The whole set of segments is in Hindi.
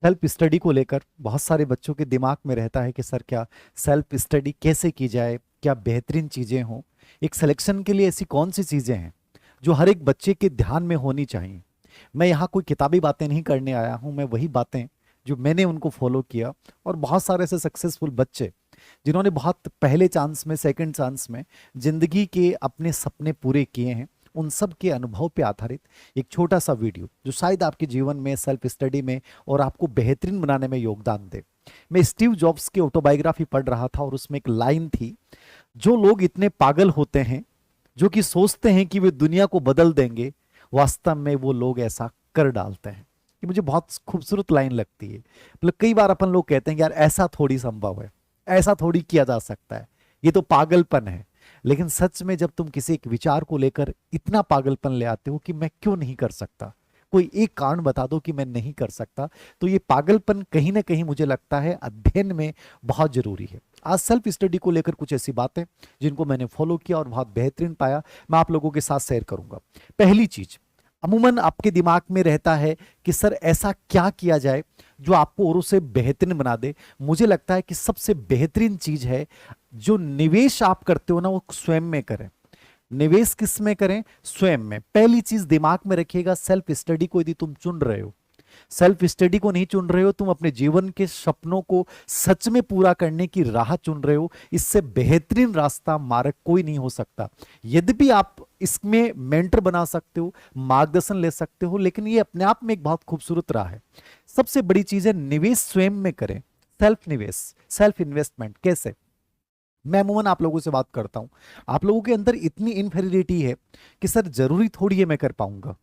सेल्फ स्टडी को लेकर बहुत सारे बच्चों के दिमाग में रहता है कि सर क्या सेल्फ स्टडी कैसे की जाए, क्या बेहतरीन चीज़ें हों, एक सिलेक्शन के लिए ऐसी कौन सी चीज़ें हैं जो हर एक बच्चे के ध्यान में होनी चाहिए। मैं यहाँ कोई किताबी बातें नहीं करने आया हूँ, मैं वही बातें जो मैंने उनको फॉलो किया और बहुत सारे ऐसे सक्सेसफुल बच्चे जिन्होंने बहुत पहले चांस में, सेकंड चांस में जिंदगी के अपने सपने पूरे किए हैं, उन सब के अनुभव पे आधारित एक छोटा सा वीडियो जो शायद आपके जीवन में, सेल्फ स्टडी में और आपको बेहतरीन बनाने में योगदान दे। मैं स्टीव जॉब्स की ऑटोबायोग्राफी पढ़ रहा था और उसमें एक लाइन थी, जो लोग इतने पागल होते हैं जो कि सोचते हैं कि वे दुनिया को बदल देंगे, वास्तव में वो लोग ऐसा कर डालते हैं। ये मुझे बहुत खूबसूरत लाइन लगती है। मतलब कई बार अपन लोग कहते हैं कि यार ऐसा थोड़ी संभव है, ऐसा थोड़ी किया जा सकता है, ये तो पागलपन है। लेकिन सच में जब तुम किसी एक विचार को लेकर इतना पागलपन ले आते हो कि मैं क्यों नहीं कर सकता, कोई एक कारण बता दो कि मैं नहीं कर सकता, तो ये पागलपन कहीं ना कहीं मुझे लगता है अध्ययन में बहुत जरूरी है। आज सेल्फ स्टडी को लेकर कुछ ऐसी बातें जिनको मैंने फॉलो किया और बहुत बेहतरीन पाया, मैं आप लोगों के साथ शेयर करूंगा। पहली चीज, अमूमन आपके दिमाग में रहता है कि सर ऐसा क्या किया जाए जो आपको औरों से बेहतरीन बना दे। मुझे लगता है कि सबसे बेहतरीन चीज है, जो निवेश आप करते हो ना वो स्वयं में करें। निवेश किस में करें? स्वयं में। पहली चीज दिमाग में रखिएगा, सेल्फ स्टडी को यदि तुम चुन रहे हो, सेल्फ स्टडी को नहीं चुन रहे हो, तुम अपने जीवन के सपनों को सच में पूरा करने की राह चुन रहे हो, इससे बेहतरीन रास्ता मार्ग कोई नहीं हो सकता। यद्यपि आप इसमें मेंटर बना सकते हो, मार्गदर्शन ले सकते हो, लेकिन ये अपने आप में एक बहुत खूबसूरत राह है। सबसे बड़ी चीज है निवेश स्वयं में करें। सेल्फ निवेश, सेल्फ इन्वेस्टमेंट कैसे? मैं अमूमन आप लोगों से बात करता हूं, आप लोगों के अंदर इतनी इनफेरियरिटी है कि सर जरूरी थोड़ी है मैं कर पाऊंगा,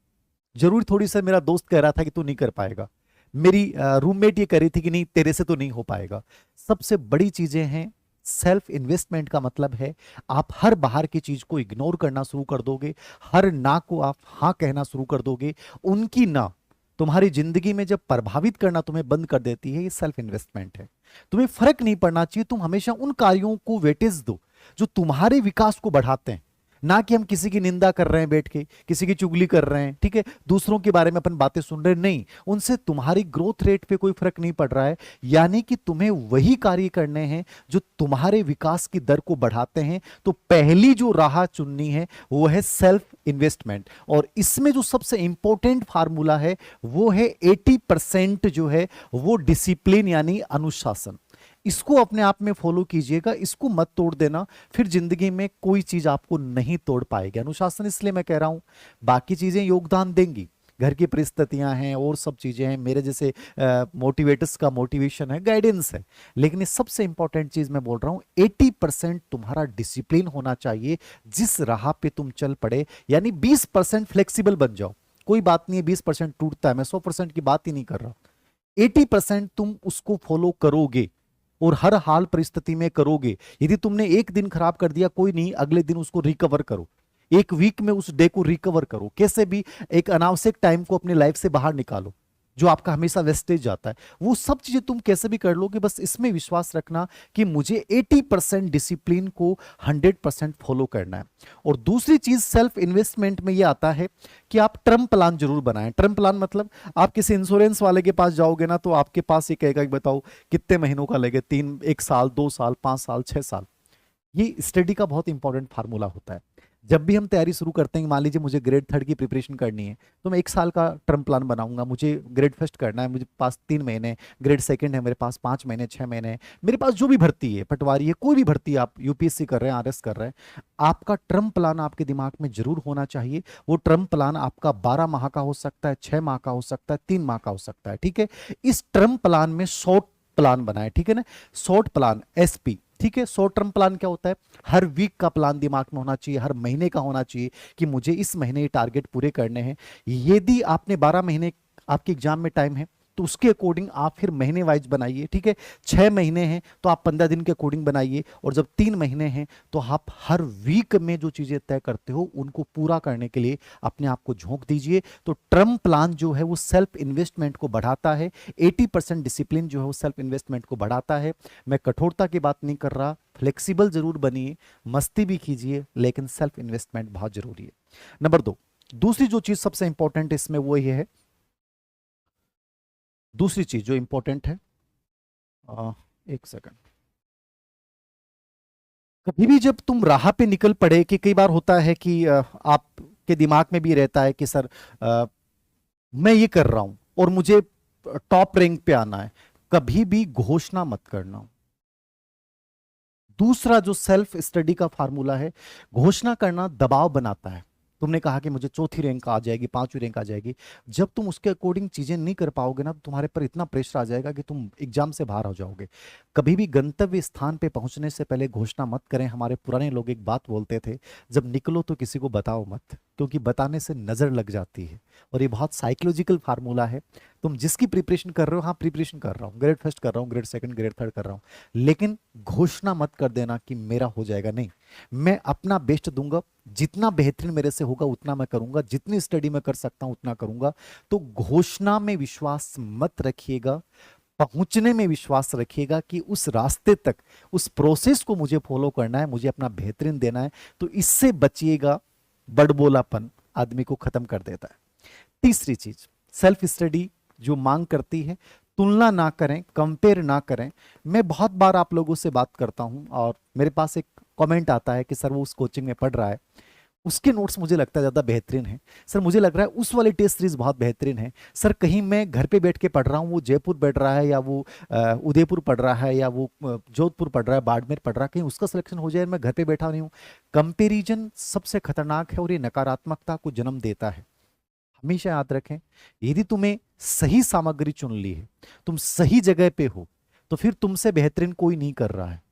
जरूरी थोड़ी सर मेरा दोस्त कह रहा था कि तू नहीं कर पाएगा, मेरी रूममेट ये कह रही थी कि नहीं तेरे से तो नहीं हो पाएगा। सबसे बड़ी चीजें हैं, सेल्फ इन्वेस्टमेंट का मतलब है आप हर बाहर की चीज को इग्नोर करना शुरू कर दोगे, हर ना को आप हाँ कहना शुरू कर दोगे। उनकी ना तुम्हारी जिंदगी में जब प्रभावित करना तुम्हें बंद कर देती है, ये सेल्फ इन्वेस्टमेंट है। तुम्हें फर्क नहीं पड़ना चाहिए, तुम हमेशा उन कार्यों को वेटेज दो जो तुम्हारे विकास को बढ़ाते हैं। ना कि हम किसी की निंदा कर रहे हैं बैठ के, किसी की चुगली कर रहे हैं, ठीक है, दूसरों के बारे में अपन बातें सुन रहे हैं, नहीं, उनसे तुम्हारी ग्रोथ रेट पे कोई फर्क नहीं पड़ रहा है। यानी कि तुम्हें वही कार्य करने हैं जो तुम्हारे विकास की दर को बढ़ाते हैं। तो पहली जो राह चुननी है वो है सेल्फ इन्वेस्टमेंट, और इसमें जो सबसे इंपॉर्टेंट फार्मूला है वो है 80% जो है वो डिसिप्लिन यानी अनुशासन। इसको अपने आप में फॉलो कीजिएगा, इसको मत तोड़ देना, फिर जिंदगी में कोई चीज आपको नहीं तोड़ पाएगी। अनुशासन इसलिए मैं कह रहा हूं, बाकी चीजें योगदान देंगी, घर की परिस्थितियां हैं और सब चीजें हैं, मेरे जैसे मोटिवेटर्स का मोटिवेशन है, गाइडेंस है, लेकिन ये सबसे इंपॉर्टेंट चीज मैं बोल रहा हूं, 80% तुम्हारा डिसिप्लिन होना चाहिए जिस राह पे तुम चल पड़े। यानी 20% फ्लेक्सिबल बन जाओ, कोई बात नहीं है 20% टूटता है, मैं 100% की बात ही नहीं कर रहा। 80% तुम उसको फॉलो करोगे और हर हाल परिस्थिति में करोगे। यदि तुमने एक दिन खराब कर दिया, कोई नहीं, अगले दिन उसको रिकवर करो, एक वीक में उस डे को रिकवर करो, कैसे भी एक अनावश्यक टाइम को अपने लाइफ से बाहर निकालो जो आपका हमेशा वेस्टेज जाता है। वो सब चीजें तुम कैसे भी कर लोगे, बस इसमें विश्वास रखना कि मुझे 80% डिसिप्लिन को 100% फॉलो करना है। और दूसरी चीज सेल्फ इन्वेस्टमेंट में ये आता है कि आप टर्म प्लान जरूर बनाएं। टर्म प्लान मतलब आप किसी इंश्योरेंस वाले के पास जाओगे ना, तो आपके पास ये कहेगा कि बताओ कितने महीनों का लगे, 3, 1 साल, 2 साल, 5 साल, 6 साल। ये स्टडी का बहुत इंपॉर्टेंट फार्मूला होता है। जब भी हम तैयारी शुरू करते हैं, मान लीजिए मुझे ग्रेड थर्ड की प्रिपरेशन करनी है, तो मैं 1 साल का टर्म प्लान बनाऊंगा। मुझे ग्रेड फर्स्ट करना है, मुझे पास 3 महीने, ग्रेड सेकंड है मेरे पास 5 महीने, 6 महीने है मेरे पास, जो भी भर्ती है, पटवारी है, कोई भी भर्ती है, आप यूपीएससी कर रहे हैं, आरएस कर रहे हैं, आपका टर्म प्लान आपके दिमाग में जरूर होना चाहिए। वो टर्म प्लान आपका 12 माह का हो सकता है, 6 माह का हो सकता है, 3 माह का हो सकता है, ठीक है। इस टर्म प्लान में शॉर्ट प्लान बनाए, ठीक है ना, शॉर्ट प्लान, एसपी, ठीक है। शॉर्ट टर्म प्लान क्या होता है? हर वीक का प्लान दिमाग में होना चाहिए, हर महीने का होना चाहिए कि मुझे इस महीने ये टारगेट पूरे करने हैं। यदि आपने 12 महीने आपके एग्जाम में टाइम है, तो उसके अकॉर्डिंग आप फिर महीने वाइज बनाइए, ठीक है। 6 महीने हैं तो आप 15 दिन के अकॉर्डिंग बनाइए, और जब 3 महीने हैं तो आप हर वीक में जो चीजें तय करते हो उनको पूरा करने के लिए अपने आप को झोंक दीजिए। तो टर्म प्लान जो है वो सेल्फ इन्वेस्टमेंट को बढ़ाता है, 80% डिसिप्लिन जो है वो सेल्फ इन्वेस्टमेंट को बढ़ाता है। मैं कठोरता की बात नहीं कर रहा, फ्लेक्सिबल जरूर बनिए, मस्ती भी कीजिए, लेकिन सेल्फ इन्वेस्टमेंट बहुत जरूरी है। नंबर 2, दूसरी जो चीज सबसे इंपॉर्टेंट इसमें वो ये है, दूसरी चीज जो इंपॉर्टेंट है, एक सेकंड, कभी भी जब तुम राह पे निकल पड़े, कि कई बार होता है कि आपके दिमाग में भी रहता है कि सर मैं ये कर रहा हूं और मुझे टॉप रैंक पे आना है, कभी भी घोषणा मत करना। दूसरा जो सेल्फ स्टडी का फार्मूला है, घोषणा करना दबाव बनाता है। तुमने कहा कि मुझे चौथी रैंक आ जाएगी, पांचवी रैंक आ जाएगी, जब तुम उसके अकॉर्डिंग चीजें नहीं कर पाओगे ना, तो तुम्हारे पर इतना प्रेशर आ जाएगा कि तुम एग्जाम से बाहर हो जाओगे। कभी भी गंतव्य स्थान पे पहुंचने से पहले घोषणा मत करें। हमारे पुराने लोग एक बात बोलते थे, जब निकलो तो किसी को बताओ मत, क्योंकि बताने से नजर लग जाती है। और ये बहुत साइकोलॉजिकल फार्मूला है। तुम जिसकी प्रिपरेशन कर रहे हो, हाँ प्रिपरेशन कर रहा हूँ, ग्रेड फर्स्ट कर रहा हूँ, ग्रेड सेकंड, ग्रेड थर्ड कर रहा हूँ, लेकिन घोषणा मत कर देना कि मेरा हो जाएगा। नहीं, मैं अपना बेस्ट दूंगा, जितना बेहतरीन मेरे से होगा उतना मैं करूंगा, जितनी स्टडी मैं कर सकता हूं उतना करूंगा। तो घोषणा में विश्वास मत रखिएगा, पहुंचने में विश्वास रखिएगा कि उस रास्ते तक, उस प्रोसेस को मुझे फॉलो करना है, मुझे अपना बेहतरीन देना है। तो इससे बचिएगा। बड़बोलापन आदमी को खत्म कर देता है। तीसरी चीज, सेल्फ स्टडी जो मांग करती है, तुलना ना करें, कंपेयर ना करें। मैं बहुत बार आप लोगों से बात करता हूं और मेरे पास एक कमेंट आता है कि सर वो उस कोचिंग में पढ़ रहा है, उसके नोट्स मुझे लगता है ज़्यादा बेहतरीन है। सर मुझे लग रहा है उस वाली टेस्ट सीरीज बहुत बेहतरीन है। सर कहीं मैं घर पे बैठ के पढ़ रहा हूँ, वो जयपुर बैठ रहा है, या वो उदयपुर पढ़ रहा है, या वो जोधपुर पढ़ रहा है, बाड़मेर पढ़ रहा है, कहीं उसका सिलेक्शन हो जाए, मैं घर पे बैठा नहीं हूँ। कंपेरिजन सबसे खतरनाक है और ये नकारात्मकता को जन्म देता है। हमेशा याद रखें, यदि तुम्हें सही सामग्री चुन ली है, तुम सही जगह पे हो, तो फिर तुमसे बेहतरीन कोई नहीं कर रहा है।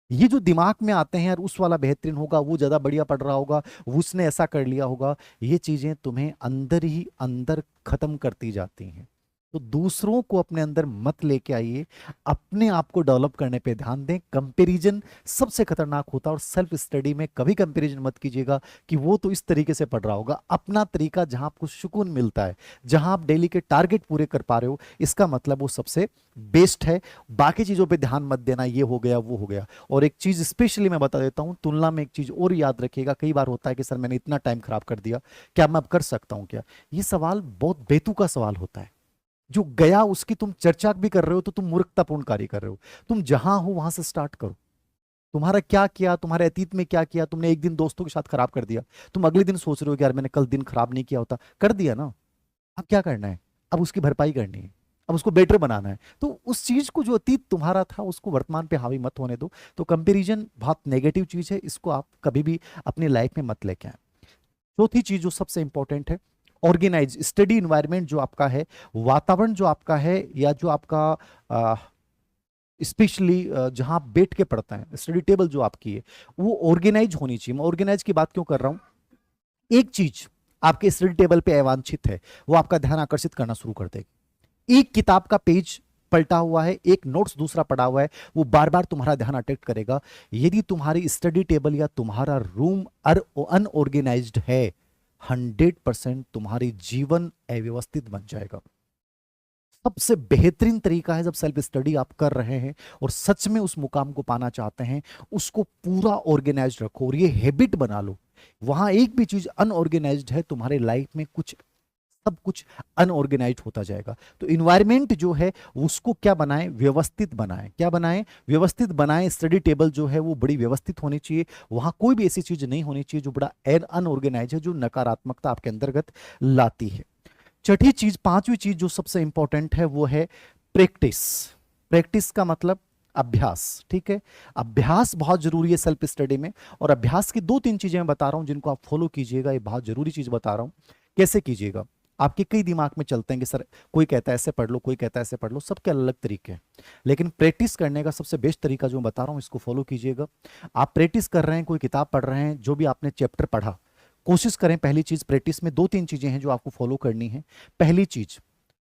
ये जो दिमाग में आते हैं यार, उस वाला बेहतरीन होगा, वो ज्यादा बढ़िया पढ़ रहा होगा, उसने ऐसा कर लिया होगा, ये चीजें तुम्हें अंदर ही अंदर खत्म करती जाती हैं। तो दूसरों को अपने अंदर मत लेके आइए, अपने आप को डेवलप करने पे ध्यान दें। कंपैरिजन सबसे खतरनाक होता है, और सेल्फ स्टडी में कभी कंपैरिजन मत कीजिएगा कि वो तो इस तरीके से पढ़ रहा होगा। अपना तरीका जहां आपको सुकून मिलता है, जहां आप डेली के टारगेट पूरे कर पा रहे हो, इसका मतलब वो सबसे बेस्ट है। बाकी चीजों पे ध्यान मत देना, ये हो गया वो हो गया। और एक चीज स्पेशली मैं बता देता हूं, तुलना में एक चीज और याद रखिएगा। कई बार होता है कि सर मैंने इतना टाइम खराब कर दिया, क्या मैं अब कर सकता हूं क्या? ये सवाल बहुत बेतुका सवाल होता है। जो गया उसकी तुम चर्चा भी कर रहे हो तो तुम मूर्खतापूर्ण कार्य कर रहे हो। तुम जहां हो वहां से स्टार्ट करो। तुम्हारा क्या किया, तुम्हारे अतीत में क्या किया? तुमने एक दिन दोस्तों के साथ खराब कर दिया, तुम अगले दिन सोच रहे हो कि यार मैंने कल दिन खराब नहीं किया होता। कर दिया ना, अब क्या करना है? अब उसकी भरपाई करनी है, अब उसको बेटर बनाना है। तो उस चीज को, जो अतीत तुम्हारा था, उसको वर्तमान पे हावी मत होने दो। तो कंपैरिजन बहुत नेगेटिव चीज है, इसको आप कभी भी अपनी लाइफ में मत लेके आए। चौथी चीज जो सबसे इंपॉर्टेंट है, ऑर्गेनाइज स्टडी इन्वायरमेंट जो आपका है, वातावरण जो आपका है, या जो आपका स्पेशली जहां आप बैठ के पढ़ते हैं, स्टडी टेबल जो आपकी है, वो ऑर्गेनाइज होनी चाहिए। मैं ऑर्गेनाइज की बात क्यों कर रहा हूं? एक चीज आपके स्टडी टेबल पे अवांछित है, वो आपका ध्यान आकर्षित करना शुरू कर देगी। एक किताब का पेज पलटा हुआ है, एक नोट्स दूसरा पड़ा हुआ है, वो बार बार तुम्हारा ध्यान अट्रैक्ट करेगा। यदि तुम्हारी स्टडी टेबल या तुम्हारा रूम अनऑर्गेनाइज्ड है, 100% तुम्हारी जीवन अव्यवस्थित बन जाएगा। सबसे बेहतरीन तरीका है, जब सेल्फ स्टडी आप कर रहे हैं और सच में उस मुकाम को पाना चाहते हैं, उसको पूरा ऑर्गेनाइज्ड रखो और ये हैबिट बना लो। वहां एक भी चीज अनऑर्गेनाइज्ड है, तुम्हारे लाइफ में कुछ, सब कुछ अनऑर्गेनाइज्ड होता जाएगा। तो इन्वायरमेंट जो है उसको क्या बनाएं? व्यवस्थित बनाएं। क्या बनाएं? व्यवस्थित बनाएं। स्टडी टेबल जो है वो बड़ी व्यवस्थित होनी चाहिए। वहां कोई भी ऐसी चीज नहीं होनी चाहिए जो बड़ा अनऑर्गेनाइज है, जो नकारात्मकता आपके अंतर्गत लाती है। छठी चीज, पांचवी चीज जो सबसे इंपॉर्टेंट है, वो है प्रैक्टिस। प्रैक्टिस का मतलब अभ्यास। ठीक है, अभ्यास बहुत जरूरी है सेल्फ स्टडी में। और अभ्यास की दो तीन चीजें मैं बता रहा हूं जिनको आप फॉलो कीजिएगा। ये बहुत जरूरी चीज बता रहा हूं, कैसे कीजिएगा। आपके कई दिमाग में चलते हैं कि सर कोई कहता है ऐसे पढ़ लो, कोई कहता है ऐसे पढ़ लो, सबके अलग अलग तरीके हैं। लेकिन प्रैक्टिस करने का सबसे बेस्ट तरीका जो मैं बता रहा हूं, इसको फॉलो कीजिएगा। आप प्रैक्टिस कर रहे हैं, कोई किताब पढ़ रहे हैं, जो भी आपने चैप्टर पढ़ा, कोशिश करें, पहली चीज प्रैक्टिस में दो तीन चीजें हैं जो आपको फॉलो करनी है। पहली चीज,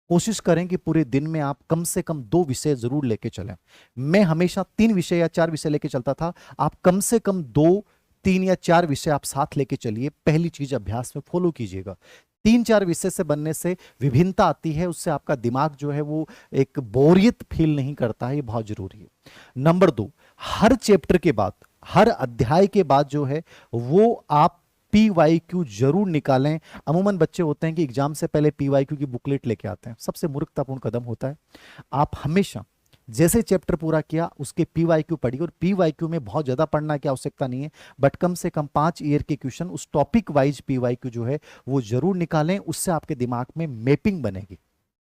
कोशिश करें कि पूरे दिन में आप कम से कम 2 विषय जरूर लेके चलें। मैं हमेशा 3 विषय या 4 विषय लेके चलता था, आप कम से कम 2, 3 या 4 विषय आप साथ लेके चलिए। पहली चीज अभ्यास में फॉलो कीजिएगा। 3-4 विषय से बनने से विभिन्नता आती है, उससे आपका दिमाग जो है वो एक बोरियत फील नहीं करता है, ये बहुत जरूरी है। नंबर 2, हर चैप्टर के बाद, हर अध्याय के बाद जो है वो आप PYQ जरूर निकालें। अमूमन बच्चे होते हैं कि एग्जाम से पहले PYQ की बुकलेट लेके आते हैं, सबसे मूर्खतापूर्ण कदम होता है। आप हमेशा जैसे चैप्टर पूरा किया उसके PYQ पढ़िए, और PYQ में बहुत ज्यादा पढ़ना की आवश्यकता नहीं है, बट कम से कम 5 ईयर के क्वेश्चन उस टॉपिक वाइज PYQ जो है वो जरूर निकालें। उससे आपके दिमाग में मैपिंग बनेगी।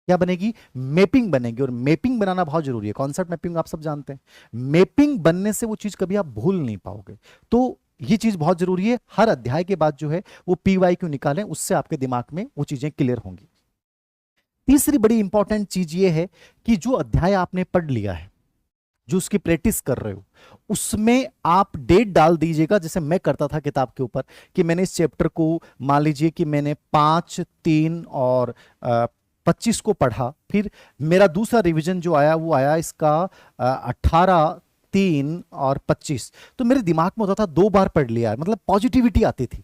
क्या बनेगी? मैपिंग बनेगी। और मैपिंग बनाना बहुत जरूरी है। कॉन्सेप्ट मैपिंग आप सब जानते हैं, मैपिंग बनने से वो चीज कभी आप भूल नहीं पाओगे। तो ये चीज बहुत जरूरी है। हर अध्याय के बाद जो है वो PYQ निकालें, उससे आपके दिमाग में वो चीजें क्लियर होंगी। तीसरी बड़ी इंपॉर्टेंट चीज ये है कि जो अध्याय आपने पढ़ लिया है, जो उसकी प्रैक्टिस कर रहे हो, उसमें आप डेट डाल दीजिएगा। जैसे मैं करता था किताब के ऊपर कि मैंने इस चैप्टर को, मान लीजिए कि मैंने 5, 3 और 25 को पढ़ा, फिर मेरा दूसरा रिवीजन जो आया वो आया इसका 18, 3 और 25। तो मेरे दिमाग में होता था 2 बार पढ़ लिया है, मतलब पॉजिटिविटी आती थी।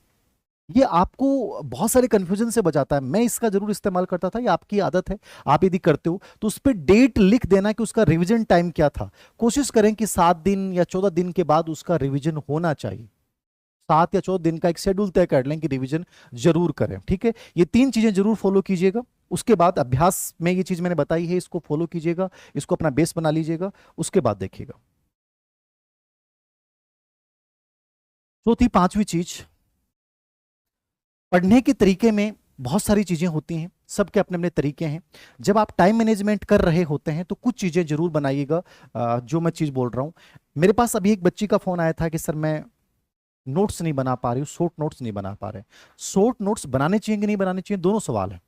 ये आपको बहुत सारे कंफ्यूजन से बचाता है। मैं इसका जरूर इस्तेमाल करता था, ये आपकी आदत है। आप यदि करते हो तो उस पर डेट लिख देना कि उसका रिवीजन टाइम क्या था। कोशिश करें कि 7 दिन या 14 दिन के बाद उसका रिवीजन होना चाहिए। 7 या 14 दिन का एक शेड्यूल तय कर लें कि रिवीजन जरूर करें, ठीक है। ये 3 चीजें जरूर फॉलो कीजिएगा। उसके बाद अभ्यास में ये चीज मैंने बताई है, इसको फॉलो कीजिएगा, इसको अपना बेस बना लीजिएगा। उसके बाद देखिएगा चौथी, 5वीं चीज, पढ़ने के तरीके में बहुत सारी चीजें होती हैं, सबके अपने अपने तरीके हैं। जब आप टाइम मैनेजमेंट कर रहे होते हैं तो कुछ चीजें जरूर बनाइएगा। जो मैं चीज बोल रहा हूं, मेरे पास अभी एक बच्ची का फोन आया था कि सर मैं नोट्स नहीं बना पा रही हूँ, शॉर्ट नोट्स नहीं बना पा रहे। शॉर्ट नोट्स बनाने चाहिए कि नहीं बनाने चाहिए, दोनों सवाल है।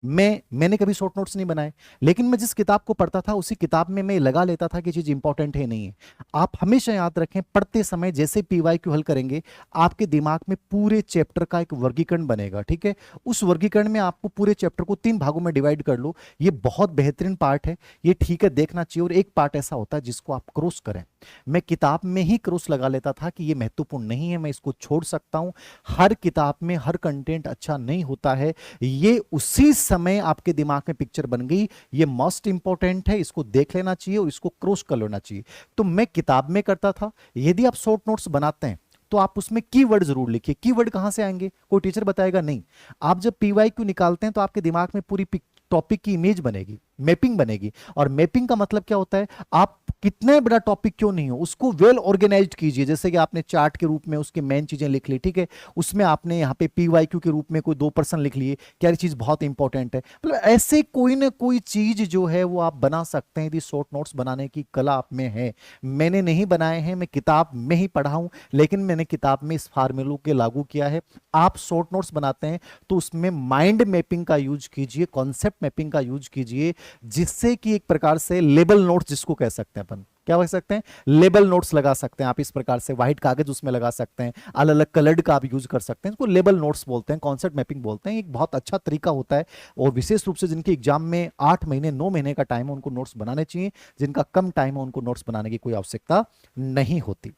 मैंने कभी शॉर्ट नोट्स नहीं बनाए, लेकिन मैं जिस किताब को पढ़ता था उसी किताब में मैं लगा लेता था कि चीज इंपॉर्टेंट है नहीं है। आप हमेशा याद रखें, पढ़ते समय जैसे PYQ हल करेंगे, आपके दिमाग में पूरे चैप्टर का एक वर्गीकरण बनेगा, ठीक है। उस वर्गीकरण में आपको पूरे चैप्टर को 3 भागों में डिवाइड कर लो। ये बहुत बेहतरीन पार्ट है, ये ठीक है, देखना चाहिए। और एक पार्ट ऐसा होता है जिसको आप क्रॉस करें। मैं किताब में ही क्रॉस लगा लेता था कि ये महत्वपूर्ण नहीं है, मैं इसको छोड़ सकता हूं। हर किताब में हर कंटेंट अच्छा नहीं होता है। ये उसी समय आपके दिमाग में पिक्चर बन गई, ये मोस्ट इंपॉर्टेंट है, इसको देख लेना चाहिए और इसको क्रॉस कर लेना चाहिए। तो मैं किताब में करता था। यदि आप शॉर्ट नोट्स बनाते हैं तो आप उसमें कीवर्ड जरूर लिखिए। कीवर्ड कहां से आएंगे, कोई टीचर बताएगा नहीं। आप जब PYQ निकालते हैं तो आपके दिमाग में पूरी टॉपिक की इमेज बनेगी, मैपिंग बनेगी। और मैपिंग का मतलब क्या होता है, आप कितने बड़ा टॉपिक क्यों नहीं हो उसको वेल ऑर्गेनाइज्ड कीजिए। जैसे कि आपने चार्ट के रूप में उसकी मेन चीजें लिख ली, ठीक है, उसमें आपने यहाँ पे PYQ के रूप में कोई 2% लिख लिए, क्या ये चीज बहुत इंपॉर्टेंट है। मतलब ऐसे कोई ना कोई चीज जो है वो आप बना सकते हैं। यदि शॉर्ट नोट्स बनाने की कला आप में है, मैंने नहीं बनाए हैं, मैं किताब में ही पढ़ा हूं, लेकिन मैंने किताब में इस फार्मूलों के लागू किया है। आप शॉर्ट नोट्स बनाते हैं तो उसमें माइंड मैपिंग का यूज कीजिए, कॉन्सेप्ट मैपिंग का यूज कीजिए, जिससे कि एक प्रकार से लेबल नोट्स जिसको कह सकते हैं अपन, क्या कह सकते हैं, लेबल नोट्स लगा सकते हैं आप। इस प्रकार से व्हाइट कागज उसमें लगा सकते हैं, अलग अलग कलर्ड का आप यूज कर सकते हैं। इसको लेबल नोट्स बोलते हैं, कॉन्सेप्ट मैपिंग बोलते हैं। एक बहुत अच्छा तरीका होता है। और विशेष रूप से जिनके एग्जाम में 8 महीने 9 महीने का टाइम है उनको नोट्स बनाने चाहिए। जिनका कम टाइम है उनको नोट्स बनाने की कोई आवश्यकता नहीं होती।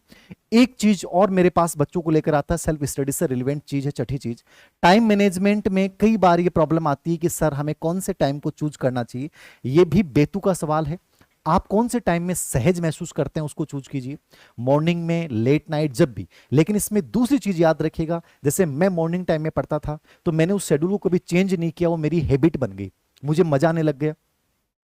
एक चीज और मेरे पास बच्चों को लेकर आता है, सेल्फ स्टडी से रिलेवेंट चीज है, छठी चीज, टाइम मैनेजमेंट में कई बार ये प्रॉब्लम आती है कि सर हमें कौन से टाइम को चूज करना चाहिए। ये भी बेतु का सवाल है। आप कौन से टाइम में सहज महसूस करते हैं उसको चूज कीजिए, मॉर्निंग में, लेट नाइट, जब भी। लेकिन इसमें दूसरी चीज याद रखिएगा, जैसे मैं मॉर्निंग टाइम में पढ़ता था तो मैंने उस शेड्यूल को कभी चेंज नहीं किया, वो मेरी हैबिट बन गई, मुझे मजा आने लग गया,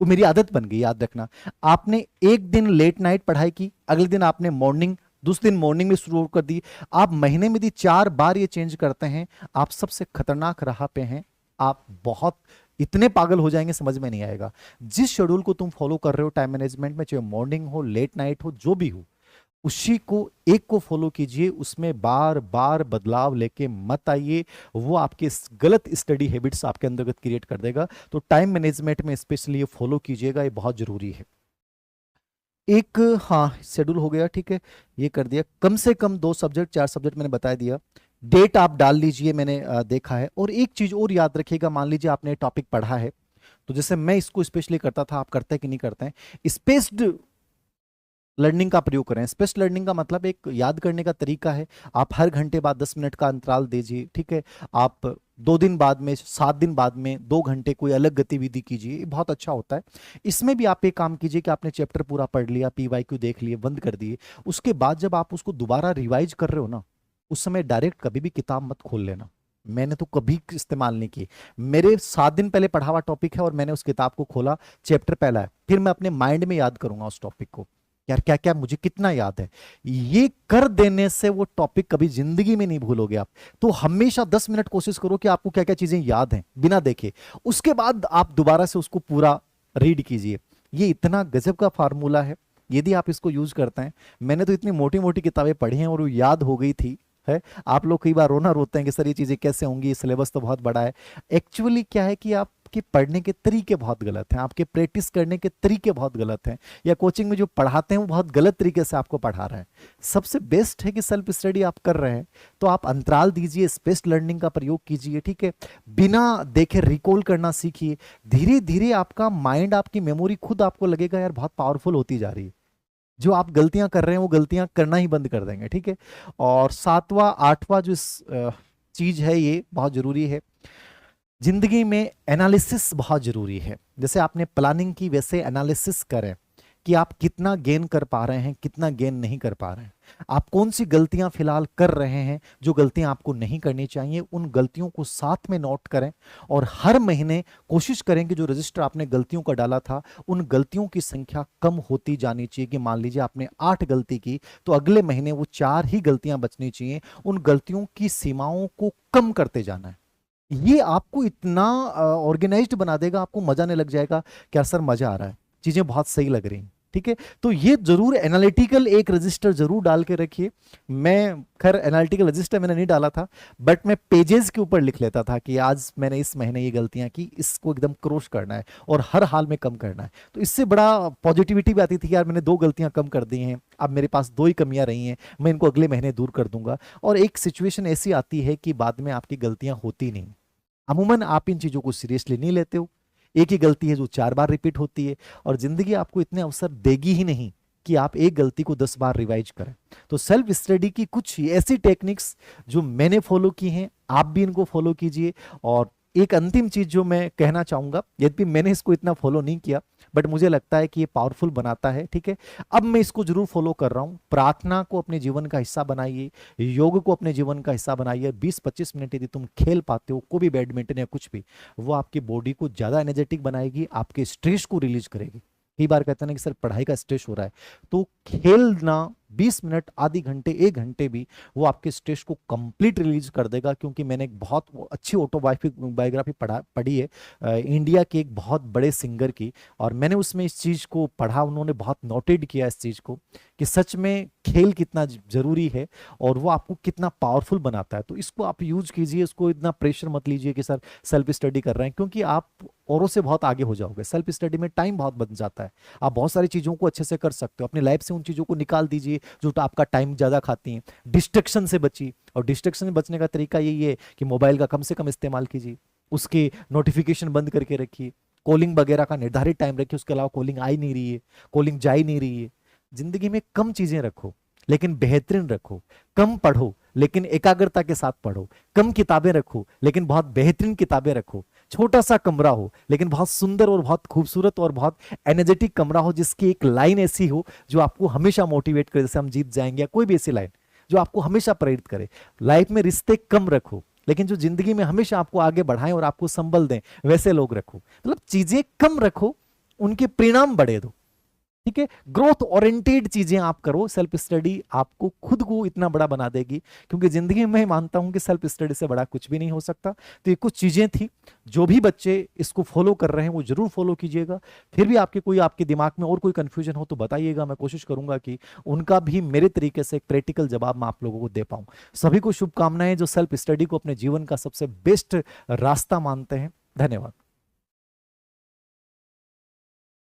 वो मेरी आदत बन गई। याद रखना, आपने एक दिन लेट नाइट पढ़ाई की, अगले दिन आपने मॉर्निंग, दूसरे दिन मॉर्निंग में शुरू कर दी। आप महीने में यदि 4 बार ये चेंज करते हैं, आप सबसे खतरनाक राह पे हैं। आप बहुत इतने पागल हो जाएंगे, समझ में नहीं आएगा। जिस शेड्यूल को तुम फॉलो कर रहे हो टाइम मैनेजमेंट में, चाहे मॉर्निंग हो, लेट नाइट हो, जो भी हो, उसी को एक को फॉलो कीजिए। उसमें बार बार बदलाव लेके मत आइए, वो आपके गलत स्टडी हैबिट्स आपके अंतर्गत क्रिएट कर देगा। तो टाइम मैनेजमेंट में स्पेशली ये फॉलो कीजिएगा, ये बहुत जरूरी है। एक, हाँ शेड्यूल हो गया, ठीक है, ये कर दिया। कम से कम 2 सब्जेक्ट 4 सब्जेक्ट मैंने बता दिया। डेट आप डाल लीजिए, मैंने देखा है। और एक चीज और याद रखिएगा, मान लीजिए आपने टॉपिक पढ़ा है, तो जैसे मैं इसको स्पेशली करता था, आप करते हैं कि नहीं करते हैं, स्पेस्ड लर्निंग का प्रयोग करें। स्पेस्ड लर्निंग का मतलब एक याद करने का तरीका है। आप हर घंटे बाद 10 मिनट का अंतराल दीजिए, ठीक है। आप 2 दिन बाद में, 7 दिन बाद में 2 घंटे कोई अलग गतिविधि कीजिए, ये बहुत अच्छा होता है। इसमें भी आप एक काम कीजिए कि आपने चैप्टर पूरा पढ़ लिया, PYQ देख लिए, बंद कर दिए, उसके बाद जब आप उसको दोबारा रिवाइज कर रहे हो ना, उस समय डायरेक्ट कभी भी किताब मत खोल लेना। मैंने तो कभी इस्तेमाल नहीं की। मेरे 7 दिन पहले पढ़ा हुआ टॉपिक है और मैंने उस किताब को खोला, चैप्टर पहला है, फिर मैं अपने माइंड में याद करूंगा उस टॉपिक को, यार क्या क्या मुझे कितना याद है। ये कर देने से वो टॉपिक कभी जिंदगी में नहीं भूलोगे आप। तो हमेशा 10 मिनट कोशिश करो कि आपको क्या क्या चीजें याद हैं बिना देखे, उसके बाद आप दोबारा से उसको पूरा रीड कीजिए। ये इतना गजब का फार्मूला है, यदि आप इसको यूज करते हैं। मैंने तो इतनी मोटी मोटी किताबें पढ़ी हैं और वो याद हो गई थी है। आप लोग कई बार रोना रोते हैं कि सर ये चीजें कैसे होंगी, सिलेबस तो बहुत बड़ा है। एक्चुअली क्या है कि आपके पढ़ने के तरीके बहुत गलत हैं, आपके प्रैक्टिस करने के तरीके बहुत गलत हैं, या कोचिंग में जो पढ़ाते हैं वो बहुत गलत तरीके से आपको पढ़ा रहे हैं। सबसे बेस्ट है कि सेल्फ स्टडी आप कर रहे हैं तो आप अंतराल दीजिए, स्पेस लर्निंग का प्रयोग कीजिए, ठीक है। बिना देखे रिकॉल करना सीखिए। धीरे धीरे आपका माइंड, आपकी मेमोरी खुद आपको लगेगा यार बहुत पावरफुल होती जा रही है। जो आप गलतियां कर रहे हैं वो गलतियां करना ही बंद कर देंगे, ठीक है। और सातवां आठवां जो चीज है ये बहुत जरूरी है जिंदगी में, एनालिसिस बहुत जरूरी है। जैसे आपने प्लानिंग की वैसे एनालिसिस करें कि आप कितना गेन कर पा रहे हैं, कितना गेन नहीं कर पा रहे हैं। आप कौन सी गलतियां फिलहाल कर रहे हैं जो गलतियां आपको नहीं करनी चाहिए, उन गलतियों को साथ में नोट करें। और हर महीने कोशिश करें कि जो रजिस्टर आपने गलतियों का डाला था उन गलतियों की संख्या कम होती जानी चाहिए। कि मान लीजिए आपने 8 गलती की तो अगले महीने वो 4 ही गलतियां बचनी चाहिए। उन गलतियों की सीमाओं को कम करते जाना है। ये आपको इतना ऑर्गेनाइज्ड बना देगा, आपको मजा आने लग जाएगा, क्या सर मजा आ रहा है, चीजें बहुत सही लग रही हैं, ठीक है। तो ये जरूर एनालिटिकल एक रजिस्टर जरूर डाल के रखिए। मैं खैर एनालिटिकल रजिस्टर मैंने नहीं डाला था, बट मैं पेजेस के ऊपर लिख लेता था कि आज मैंने इस महीने ये गलतियां की, इसको एकदम क्रॉस करना है और हर हाल में कम करना है। तो इससे बड़ा पॉजिटिविटी भी आती थी, यार मैंने 2 गलतियां कम कर दी हैं, अब मेरे पास 2 ही कमियां रही हैं, मैं इनको अगले महीने दूर कर दूंगा। और एक सिचुएशन ऐसी आती है कि बाद में आपकी गलतियां होती नहीं, अमूमन आप इन चीजों को सीरियसली नहीं लेते हो। एक ही गलती है जो 4 बार रिपीट होती है, और जिंदगी आपको इतने अवसर देगी ही नहीं कि आप एक गलती को 10 बार रिवाइज करें। तो सेल्फ स्टडी की कुछ ऐसी टेक्निक्स जो मैंने फॉलो की हैं, आप भी इनको फॉलो कीजिए। और एक अंतिम चीज जो मैं कहना चाहूंगा, यद्यपि मैंने इसको इतना फॉलो नहीं किया बट मुझे लगता है कि ये पावरफुल बनाता है, ठीक है। अब मैं इसको जरूर फॉलो कर रहा हूं। प्रार्थना को अपने जीवन का हिस्सा बनाइए, योग को अपने जीवन का हिस्सा बनाइए। 20-25 मिनट यदि तुम खेल पाते हो, कोई भी बैडमिंटन या कुछ भी, वो आपकी बॉडी को ज्यादा एनर्जेटिक बनाएगी, आपके स्ट्रेस को रिलीज करेगी। कई बार कहते हैं ना कि सर पढ़ाई का स्ट्रेस हो रहा है, तो खेलना 20 मिनट, आधी घंटे, 1 घंटे भी, वो आपके स्ट्रेस को कंप्लीट रिलीज कर देगा। क्योंकि मैंने एक बहुत अच्छी ऑटोबायोग्राफी पढ़ी है इंडिया के एक बहुत बड़े सिंगर की, और मैंने उसमें इस चीज को पढ़ा, उन्होंने बहुत नोटेड किया इस चीज को कि सच में खेल कितना जरूरी है और वो आपको कितना पावरफुल बनाता है। तो इसको आप यूज कीजिए, इसको इतना प्रेशर मत लीजिए कि सर सेल्फ स्टडी कर रहे हैं, क्योंकि आप औरों से बहुत आगे हो जाओगे। सेल्फ स्टडी में टाइम बहुत बन जाता है, आप बहुत सारी चीजों को अच्छे से कर सकते हो। अपनी लाइफ से उन चीजों को निकाल दीजिए जो तो आपका टाइम ज्यादा खाती हैं। डिस्ट्रक्शन से बचिए, और डिस्ट्रक्शन से बचने का तरीका यही है कि मोबाइल का कम से कम इस्तेमाल कीजिए, उसके नोटिफिकेशन बंद करके रखिए, कॉलिंग वगैरह का निर्धारित टाइम रखिए, उसके अलावा कॉलिंग आ ही नहीं रही है, कॉलिंग जा ही नहीं रही है। जिंदगी में कम चीजें रखो लेकिन बेहतरीन रखो, कम पढ़ो लेकिन एकाग्रता के साथ पढ़ो, कम किताबें रखो लेकिन बहुत बेहतरीन किताबें रखो, छोटा सा कमरा हो लेकिन बहुत सुंदर और बहुत खूबसूरत और बहुत एनर्जेटिक कमरा हो, जिसकी एक लाइन ऐसी हो जो आपको हमेशा मोटिवेट करे, जैसे हम जीत जाएंगे या कोई भी ऐसी लाइन जो आपको हमेशा प्रेरित करे। लाइफ में रिश्ते कम रखो लेकिन जो जिंदगी में हमेशा आपको आगे बढ़ाएं और आपको संबल दें, वैसे लोग रखो। मतलब चीजें कम रखो, उनके परिणाम बढ़े दो, ठीक है। ग्रोथ ओरिएंटेड चीजें आप करो। सेल्फ स्टडी आपको खुद को इतना बड़ा बना देगी, क्योंकि जिंदगी में मैं मानता हूं कि सेल्फ स्टडी से बड़ा कुछ भी नहीं हो सकता। तो ये कुछ चीजें थी, जो भी बच्चे इसको फॉलो कर रहे हैं वो जरूर फॉलो कीजिएगा। फिर भी आपके दिमाग में और कोई कंफ्यूजन हो तो बताइएगा, मैं कोशिश करूंगा कि उनका भी मेरे तरीके से एक प्रैक्टिकल जवाब मैं आप लोगों को दे पाऊं। सभी को शुभकामनाएं जो सेल्फ स्टडी को अपने जीवन का सबसे बेस्ट रास्ता मानते हैं। धन्यवाद।